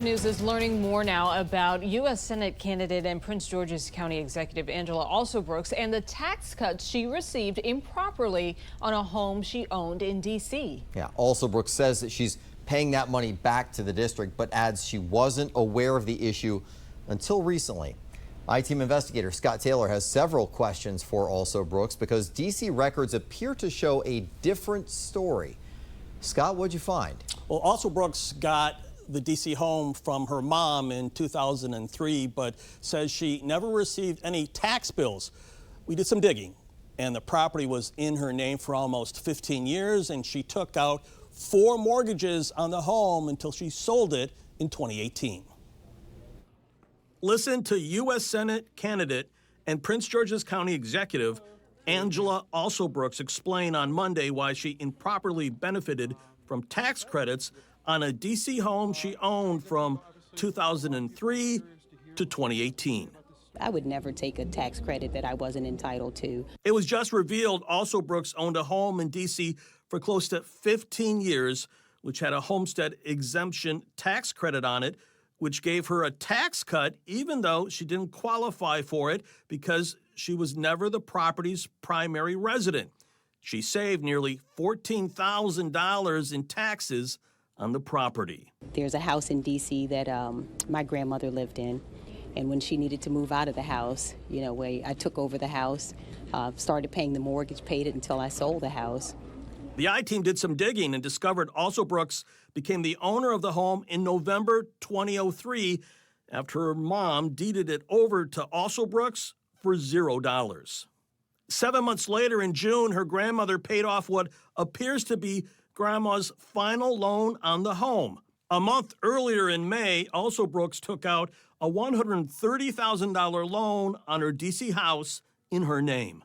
News is learning more now about U.S. Senate candidate and Prince George's County Executive Angela Alsobrooks and the tax cuts she received improperly on a home she owned in D.C. Yeah, Alsobrooks says that she's paying that money back to the district, but adds she wasn't aware of the issue until recently. I-Team investigator Scott Taylor has several questions for Alsobrooks because D.C. records appear to show a different story. Scott, what'd you find? Well, Alsobrooks got the D.C. home from her mom in 2003, but says she never received any tax bills. We did some digging, and the property was in her name for almost 15 years, and she took out 4 mortgages on the home until she sold it in 2018. Listen to U.S. Senate candidate and Prince George's County Executive Angela Alsobrooks explain on Monday why she improperly benefited from tax credits on a D.C. home she owned from 2003 to 2018. I would never take a tax credit that I wasn't entitled to. It was just revealed Alsobrooks owned a home in D.C. for close to 15 years, which had a homestead exemption tax credit on it, which gave her a tax cut even though she didn't qualify for it because she was never the property's primary resident. She saved nearly $14,000 in taxes on the property. There's a house in D.C. that my grandmother lived in, and when she needed to move out of the house, I took over the house, started paying the mortgage, paid it until I sold the house. The I-Team did some digging and discovered Alsobrooks became the owner of the home in November 2003 after her mom deeded it over to Alsobrooks for $0. 7 months later, in June, her grandmother paid off what appears to be Grandma's final loan on the home. A month earlier in May, Alsobrooks took out a $130,000 loan on her D.C. house in her name.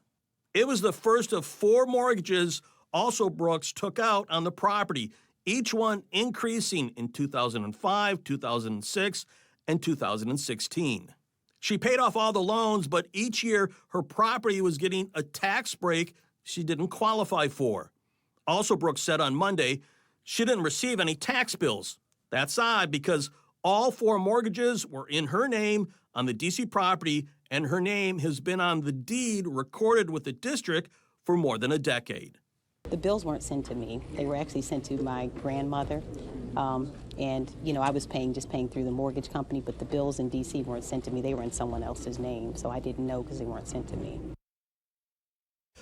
It was the first of 4 mortgages Alsobrooks took out on the property, each one increasing in 2005, 2006, and 2016. She paid off all the loans, but each year her property was getting a tax break she didn't qualify for. Alsobrooks said on Monday she didn't receive any tax bills. That's odd because all 4 mortgages were in her name on the D.C. property, and her name has been on the deed recorded with the district for more than a decade. The bills weren't sent to me. They were actually sent to my grandmother. I was just paying through the mortgage company, but the bills in D.C. weren't sent to me. They were in someone else's name, so I didn't know because they weren't sent to me.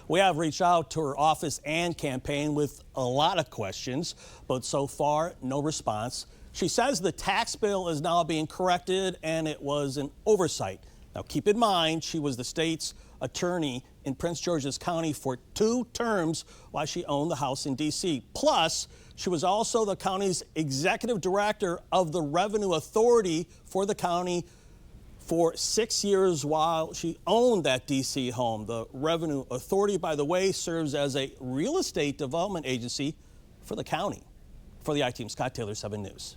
We have reached out to her office and campaign with a lot of questions, but so far, no response. She says the tax bill is now being corrected and it was an oversight. Now, keep in mind, she was the state's attorney in Prince George's County for 2 terms while she owned the house in D.C. Plus, she was also the county's executive director of the Revenue Authority for the county for 6 years while she owned that D.C. home. The Revenue Authority, by the way, serves as a real estate development agency for the county. For the I-Team, Scott Taylor, 7 News.